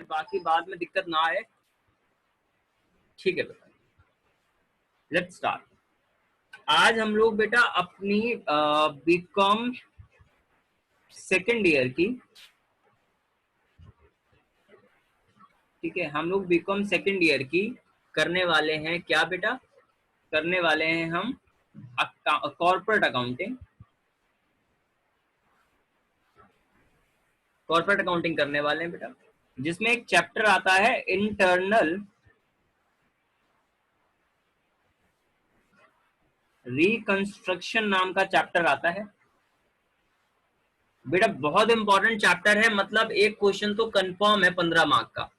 बाकी बाद में दिक्कत ना आए। ठीक है बेटा, लेट्स स्टार्ट। आज हम लोग बेटा अपनी बीकॉम सेकेंड ईयर की, ठीक है, हम लोग बीकॉम सेकेंड ईयर की करने वाले हैं। क्या बेटा करने वाले हैं हम? कॉर्पोरेट अकाउंटिंग, कॉर्पोरेट अकाउंटिंग करने वाले हैं बेटा, जिसमें एक चैप्टर आता है इंटरनल रिकंस्ट्रक्शन नाम का चैप्टर आता है बेटा। बहुत इंपॉर्टेंट चैप्टर है, मतलब एक क्वेश्चन तो कंफर्म है 15 मार्क का।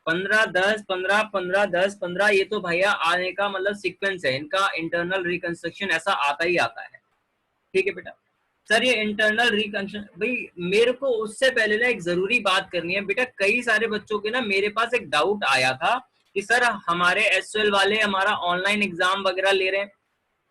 15 10 15 15 10 15, ये तो भैया आने का मतलब सीक्वेंस है इनका। इंटरनल रिकंस्ट्रक्शन ऐसा आता ही आता है। ठीक है बेटा। सर ये इंटरनल रिकंस्ट्रक्शन, भाई मेरे को उससे पहले ना एक जरूरी बात करनी है बेटा। कई सारे बच्चों के ना मेरे पास एक डाउट आया था कि सर हमारे एसएल वाले हमारा ऑनलाइन एग्जाम वगैरह ले रहे हैं।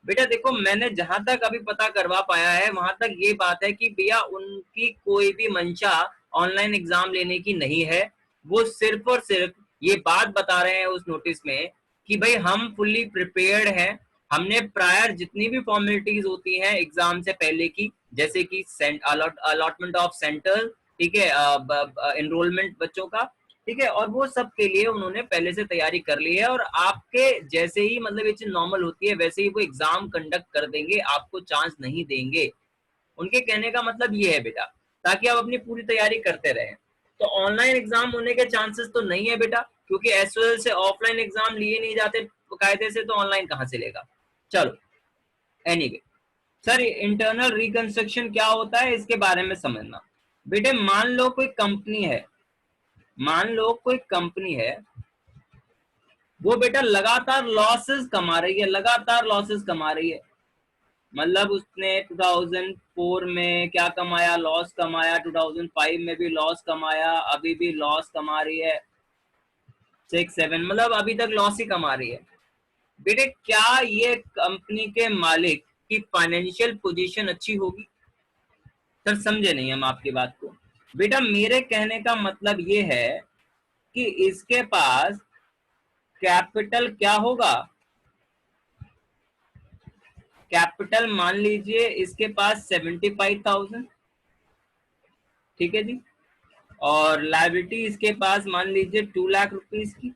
बेटा देखो, मैंने जहां तक अभी पता करवा पाया है वहां तक ये बात है कि भैया उनकी कोई भी मंशा ऑनलाइन एग्जाम लेने की नहीं है। वो सिर्फ और सिर्फ ये बात बता रहे हैं उस नोटिस में कि भाई हम फुल्ली प्रिपेयर्ड हैं। हमने प्रायर जितनी भी फॉर्मेलिटीज होती हैं एग्जाम से पहले की, जैसे कि अलॉटमेंट ऑफ सेंटर, ठीक है, एनरोलमेंट बच्चों का, ठीक है, और वो सब के लिए उन्होंने पहले से तैयारी कर ली है। और आपके जैसे ही मतलब ये चीज नॉर्मल होती है वैसे ही वो एग्जाम कंडक्ट कर देंगे, आपको चांस नहीं देंगे। उनके कहने का मतलब ये है बेटा, ताकि आप अपनी पूरी तैयारी करते रहें। तो ऑनलाइन एग्जाम होने के चांसेस तो नहीं है बेटा, क्योंकि एसओएल से ऑफलाइन एग्जाम लिए नहीं जाते कायदे से, तो ऑनलाइन कहाँ से लेगा। चलो एनीवे, सर इंटरनल रिकंस्ट्रक्शन क्या होता है इसके बारे में समझना। बेटे मान लो कोई कंपनी है, मान लो कोई कंपनी है, वो बेटा लगातार लॉसेस कमा रही है, लगातार लॉसेस कमा रही है। मतलब उसने 2004 में क्या कमाया, लॉस कमाया, 2005 में भी लॉस कमाया, अभी भी लॉस कमा रही है, 6-7 मतलब अभी तक लॉस ही कमा रही है। बेटे क्या ये कंपनी के मालिक की फाइनेंशियल पोजीशन अच्छी होगी? सर समझे नहीं हम आपकी बात को। बेटा मेरे कहने का मतलब ये है कि इसके पास कैपिटल क्या होगा, कैपिटल मान लीजिए इसके पास 75,000, ठीक है जी, और लायबिलिटी इसके पास मान लीजिए 2 लाख रुपीस की।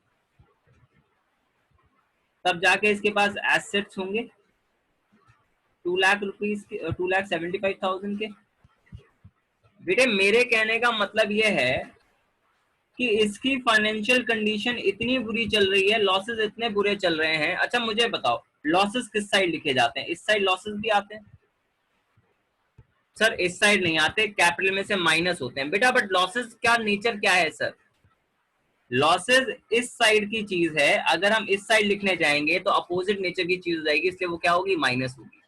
तब जाके इसके पास एसेट्स होंगे 2 लाख रुपीस के, 2,75,000 के। बेटे मेरे कहने का मतलब ये है कि इसकी फाइनेंशियल कंडीशन इतनी बुरी चल रही है, लॉसेस इतने बुरे चल रहे हैं। अच्छा मुझे बताओ, लॉसेस किस साइड लिखे जाते हैं? इस साइड लॉसेस भी आते हैं? सर इस साइड नहीं आते, कैपिटल में से माइनस होते हैं बेटा। बट लॉसेस का नेचर क्या है सर? लॉसेस इस साइड की चीज है, अगर हम इस साइड लिखने जाएंगे तो अपोजिट नेचर की चीज हो जाएगी, इसलिए वो क्या होगी, माइनस होगी।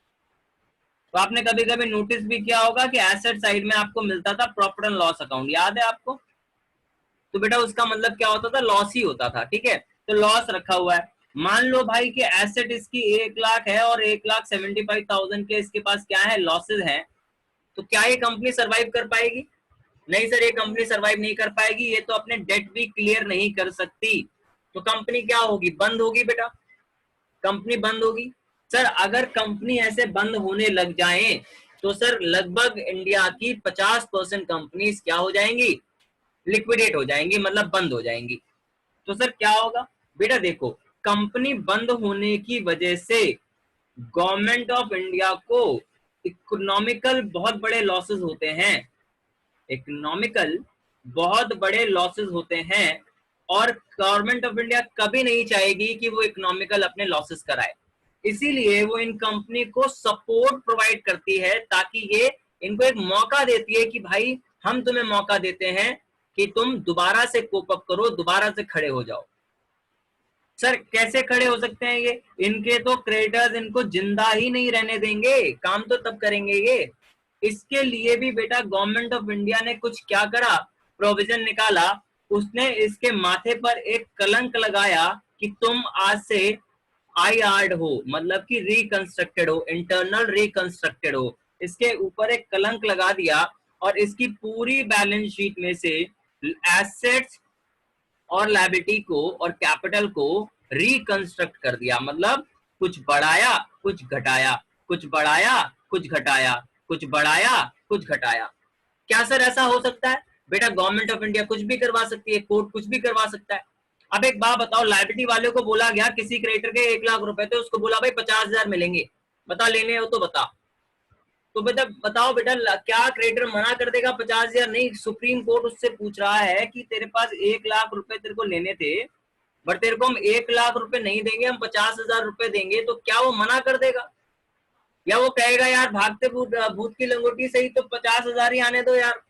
तो आपने कभी कभी नोटिस भी किया होगा कि एसेट साइड में आपको मिलता था प्रॉफिट एंड लॉस अकाउंट, याद है आपको? तो बेटा उसका मतलब क्या होता था, लॉस ही होता था। ठीक है, तो लॉस रखा हुआ है। मान लो भाई कि एसेट इसकी 1 लाख है और 1,75,000 के इसके पास क्या है, लॉसेज हैं। तो क्या ये कंपनी सरवाइव कर पाएगी? नहीं सर, ये कंपनी सरवाइव नहीं कर पाएगी, ये तो अपने डेट भी क्लियर नहीं कर सकती। तो कंपनी क्या होगी, बंद होगी बेटा, कंपनी बंद होगी। सर अगर कंपनी ऐसे बंद होने लग जाए तो सर लगभग इंडिया की 50% कंपनीज क्या हो जाएंगी, लिक्विडेट हो जाएंगी, मतलब बंद हो जाएंगी। तो सर क्या होगा बेटा, देखो कंपनी बंद होने की वजह से गवर्नमेंट ऑफ इंडिया को इकोनॉमिकल बहुत बड़े लॉसेस होते हैं, इकोनॉमिकल बहुत बड़े लॉसेस होते हैं। और गवर्नमेंट ऑफ इंडिया कभी नहीं चाहेगी कि वो इकोनॉमिकल अपने लॉसेस कराए, इसीलिए वो इन कंपनी को सपोर्ट प्रोवाइड करती है, ताकि ये इनको एक मौका देती है कि भाई हम तुम्हें मौका देते हैं कि तुम दोबारा से कोप अप करो, दोबारा से खड़े हो जाओ। सर कैसे खड़े हो सकते हैं ये, इनके तो क्रेडिटर्स इनको जिंदा ही नहीं रहने देंगे, काम तो तब करेंगे ये। इसके लिए भी बेटा गवर्नमेंट ऑफ इंडिया ने कुछ क्या करा, प्रोविजन निकाला। उसने इसके माथे पर एक कलंक लगाया कि तुम आज से आईआर हो, मतलब कि रिकंस्ट्रक्टेड हो, इंटरनल रिकंस्ट्रक्टेड हो। इसके ऊपर एक कलंक लगा दिया और इसकी पूरी बैलेंस शीट में से एसेट्स और लायबिलिटी को और कैपिटल को रिकंस्ट्रक्ट कर दिया, मतलब कुछ बढ़ाया कुछ घटाया, कुछ बढ़ाया कुछ घटाया, कुछ बढ़ाया कुछ घटाया। क्या सर ऐसा हो सकता है? बेटा गवर्नमेंट ऑफ इंडिया कुछ भी करवा सकती है, कोर्ट कुछ भी करवा सकता है। अब एक बात बताओ, लायबिलिटी वाले को बोला गया किसी क्रेडिटर के 1 लाख रुपए थे, उसको बोला भाई 50,000 मिलेंगे, बता लेने हो तो बता। तो बेटा बताओ बेटा, क्या क्रेडिटर मना कर देगा 50,000? नहीं, सुप्रीम कोर्ट उससे पूछ रहा है कि तेरे पास 1 लाख रुपए तेरे को लेने थे, बट तेरे को हम 1 लाख रुपए नहीं देंगे, हम 50,000 रुपए देंगे, तो क्या वो मना कर देगा? या वो कहेगा यार भागते भूत की लंगोटी सही, तो 50,000 ही आने दो यार,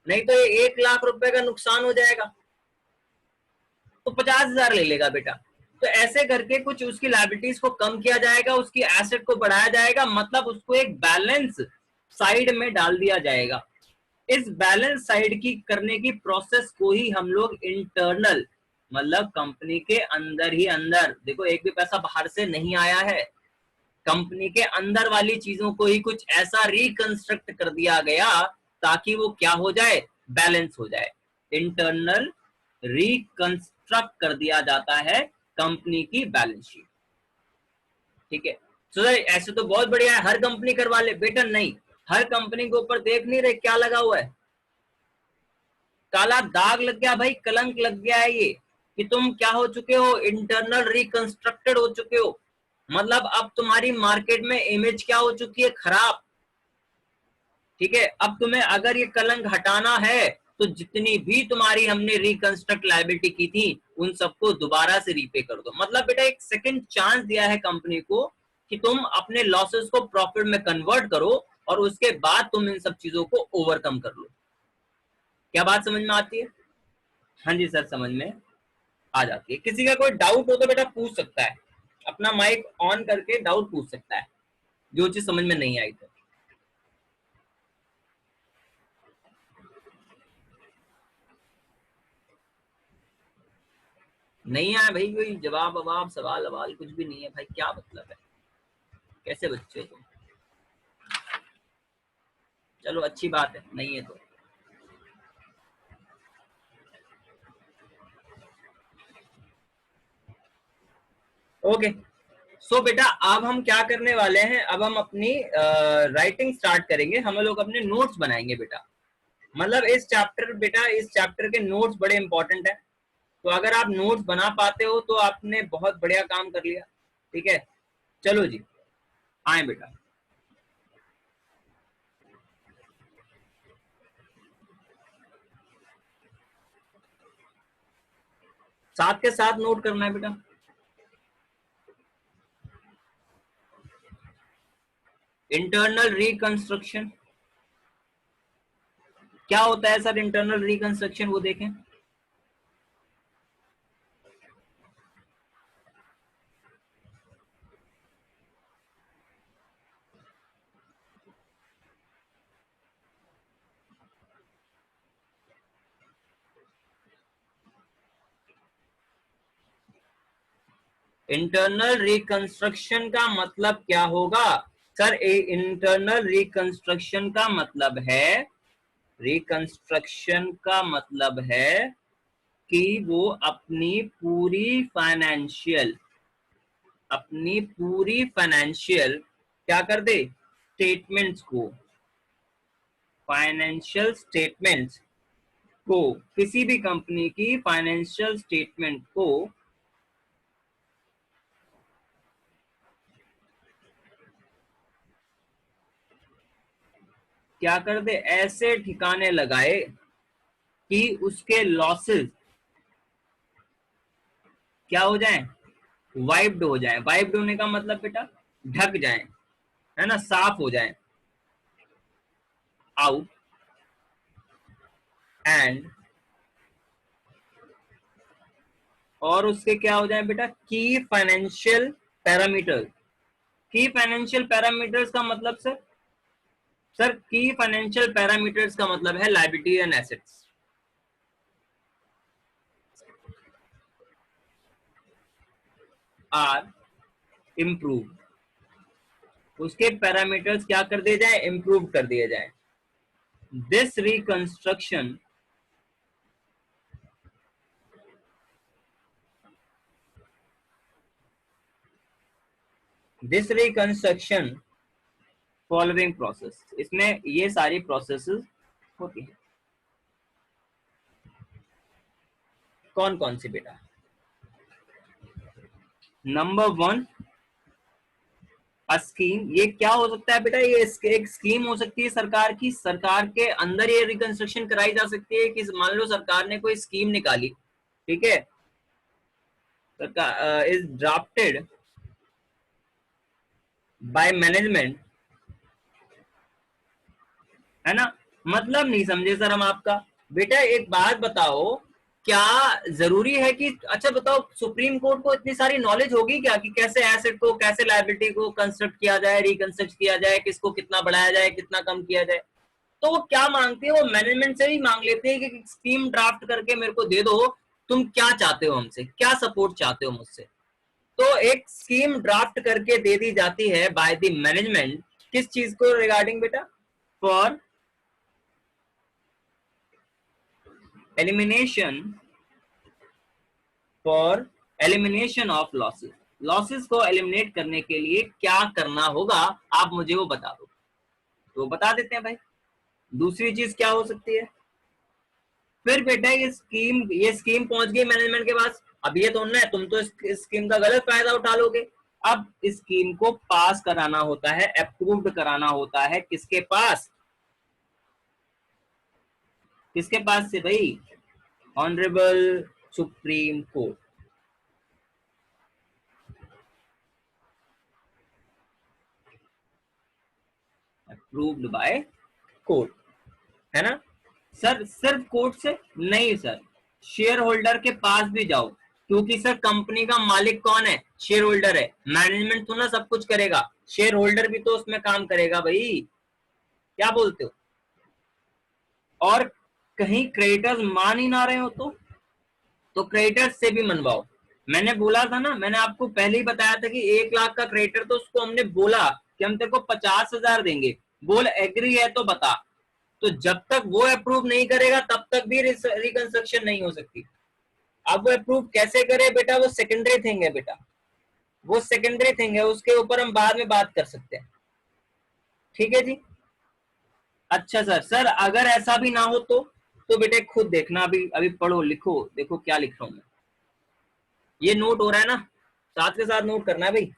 नहीं तो ये 1 लाख रुपए का नुकसान हो जाएगा, तो 50,000 ले लेगा बेटा। तो ऐसे करके कुछ उसकी लायबिलिटीज को कम किया जाएगा, उसकी एसेट को बढ़ाया जाएगा, मतलब उसको एक बैलेंस साइड में डाल दिया जाएगा। इस बैलेंस साइड की करने की प्रोसेस को ही हम लोग इंटरनल, मतलब कंपनी के अंदर ही अंदर, देखो एक भी पैसा बाहर से नहीं आया है, कंपनी के अंदर वाली चीजों को ही कुछ ऐसा रिकंस्ट्रक्ट कर दिया गया ताकि वो क्या हो जाए, बैलेंस हो जाए। इंटरनल रिकंस्ट्रक्ट कर दिया जाता है कंपनी की बैलेंस शीट, ठीक है। तो ऐसे तो बहुत बढ़िया है, हर कंपनी करवा ले बेटा, नहीं, हर कंपनी के ऊपर देख नहीं रहे क्या लगा हुआ है, काला दाग लग गया भाई, कलंक लग गया है ये, कि तुम क्या हो चुके हो, इंटरनल रिकंस्ट्रक्टेड हो चुके हो, मतलब अब तुम्हारी मार्केट में इमेज क्या हो चुकी है, खराब, ठीक है। अब तुम्हें अगर ये कलंक हटाना है तो जितनी भी तुम्हारी हमने रिकंस्ट्रक्ट लायबिलिटी की थी उन सबको दोबारा से रीपे कर दो, मतलब बेटा एक सेकंड चांस दिया है कंपनी को कि तुम अपने लॉसेस को प्रॉफिट में कन्वर्ट करो और उसके बाद तुम इन सब चीजों को ओवरकम कर लो। क्या बात समझ में आती है? हाँ जी सर, समझ में आ जाती है। किसी का कोई डाउट हो तो बेटा पूछ सकता है, अपना माइक ऑन करके डाउट पूछ सकता है, जो चीज समझ में नहीं आई तो। नहीं आया भाई, कोई जवाब ववाब सवाल ववाल कुछ भी नहीं है भाई, क्या मतलब है, कैसे बच्चे हो तुम? चलो अच्छी बात है, नहीं है तो। ओके, सो बेटा अब हम क्या करने वाले हैं, अब हम अपनी राइटिंग स्टार्ट करेंगे, हम लोग अपने नोट्स बनाएंगे बेटा, मतलब इस चैप्टर बेटा, इस चैप्टर के नोट्स बड़े इंपॉर्टेंट है, तो अगर आप नोट्स बना पाते हो तो आपने बहुत बढ़िया काम कर लिया, ठीक है। चलो जी, आए बेटा। साथ के साथ नोट करना है बेटा। इंटरनल रिकंस्ट्रक्शन क्या होता है सर? इंटरनल रिकंस्ट्रक्शन वो देखें। इंटरनल रिकंस्ट्रक्शन का मतलब क्या होगा सर? इंटरनल रिकंस्ट्रक्शन का मतलब है, रिकंस्ट्रक्शन का मतलब है कि वो अपनी पूरी फाइनेंशियल क्या कर दे, स्टेटमेंट्स को, फाइनेंशियल स्टेटमेंट्स को, किसी भी कंपनी की फाइनेंशियल स्टेटमेंट को क्या कर दे, ऐसे ठिकाने लगाए कि उसके लॉसेस क्या हो जाएं, वाइप्ड हो जाएं। वाइप्ड होने का मतलब बेटा ढक जाएं, है ना, साफ हो जाएं, आउट एंड, और उसके क्या हो जाए बेटा, की फाइनेंशियल पैरामीटर। की फाइनेंशियल पैरामीटर्स का मतलब सर की फाइनेंशियल पैरामीटर्स का मतलब है liability and assets are improve, उसके पैरामीटर्स क्या कर दिए जाए, इम्प्रूव कर दिए जाए। This reconstruction this reconstruction following process, इसमें ये सारी प्रोसेसेस होती है। कौन कौन सी बेटा? Number one, scheme. ये क्या हो सकता है बेटा? ये एक स्कीम हो सकती है सरकार की, सरकार के अंदर ये रिकंस्ट्रक्शन कराई जा सकती है कि मान लो सरकार ने कोई स्कीम निकाली, ठीक है, सरकार इज ड्राफ्टेड बाय मैनेजमेंट, है ना? मतलब नहीं समझे सर हम आपका। बेटा एक बात बताओ, क्या जरूरी है कि, अच्छा बताओ, सुप्रीम कोर्ट को इतनी सारी नॉलेज होगी क्या कि कैसे एसेट को, कैसे लायबिलिटी को कंस्ट्रक्ट किया जाए, रिकंस्ट्रक्ट किया जाए, किसको कितना बढ़ाया जाए, कितना कम किया जाए? तो वो क्या मांगते हैं, वो मैनेजमेंट से ही मांग लेते हैं कि स्कीम ड्राफ्ट करके मेरे को दे दो, तुम क्या चाहते हो हमसे, क्या सपोर्ट चाहते हो मुझसे। तो एक स्कीम ड्राफ्ट करके दे दी जाती है बाय द मैनेजमेंट, किस चीज को रिगार्डिंग बेटा? For elimination, for elimination of losses. Losses को एलिमिनेट करने के लिए क्या करना होगा, आप मुझे वो बता दो। तो बता देते हैं भाई। दूसरी चीज क्या हो सकती है? फिर बेटा ये स्कीम पहुंच गई मैनेजमेंट के पास। अब ये तो ना, तुम तो इस स्कीम का गलत फायदा उठा लोगे। अब इस स्कीम को पास कराना होता है, अप्रूव्ड कराना होता है, किसके पास? किसके पास से भाई? Honourable supreme court. Approved by court, है ना? सर सिर्फ कोर्ट से नहीं सर, शेयर होल्डर के पास भी जाओ, क्योंकि सर कंपनी का मालिक कौन है? शेयर होल्डर है। मैनेजमेंट तो ना सब कुछ करेगा, शेयर होल्डर भी तो उसमें काम करेगा भाई। क्या बोलते हो? और कहीं क्रेडिटर्स मान ही ना रहे हो तो क्रेडिटर्स से भी मनवाओ। मैंने बोला था ना, मैंने आपको पहले ही बताया था कि 1 लाख का क्रेडिटर, तो उसको हमने बोला कि हम तेरे को 50,000 देंगे, बोल एग्री है तो बता। तो जब तक वो अप्रूव नहीं करेगा तब तक भी रिकंस्ट्रक्शन नहीं हो सकती। अब वो अप्रूव कैसे करे बेटा, वो सेकेंडरी थिंग है बेटा, वो सेकेंडरी थिंग है, उसके ऊपर हम बाद में बात कर सकते हैं। ठीक है जी। अच्छा सर, सर अगर ऐसा भी ना हो तो बेटे खुद देखना, अभी अभी पढ़ो लिखो, देखो क्या लिख रहा हूं मैं। ये नोट हो रहा है ना, साथ के साथ नोट करना है भाई।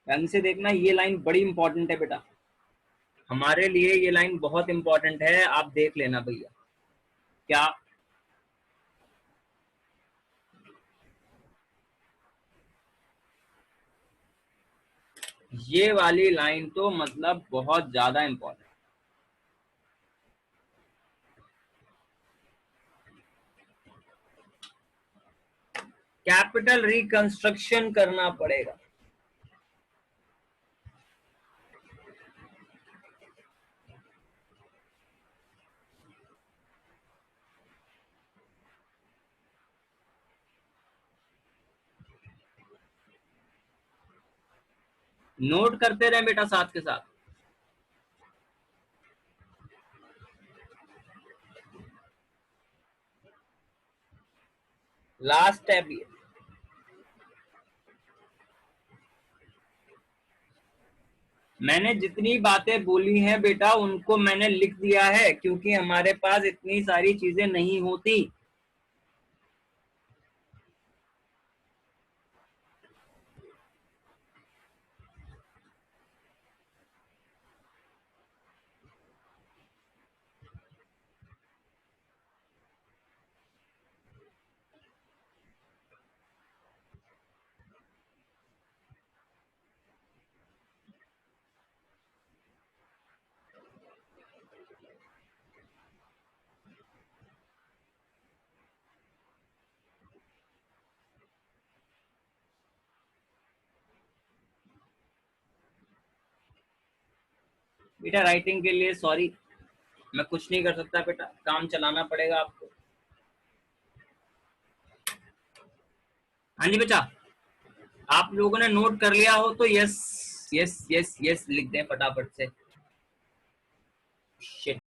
ढंग से देखना, ये लाइन बड़ी इंपॉर्टेंट है बेटा, हमारे लिए ये लाइन बहुत इंपॉर्टेंट है, आप देख लेना भैया। क्या? ये वाली लाइन तो मतलब बहुत ज्यादा इंपॉर्टेंट। कैपिटल रिकंस्ट्रक्शन करना पड़ेगा। नोट करते रहे बेटा साथ के साथ। लास्ट स्टेप ये, मैंने जितनी बातें बोली हैं बेटा उनको मैंने लिख दिया है, क्योंकि हमारे पास इतनी सारी चीजें नहीं होती। बेटा राइटिंग के लिए सॉरी, मैं कुछ नहीं कर सकता बेटा, काम चलाना पड़ेगा आपको। हाँ जी बच्चा, आप लोगों ने नोट कर लिया हो तो यस यस यस यस लिख दें फटाफट से। शिट।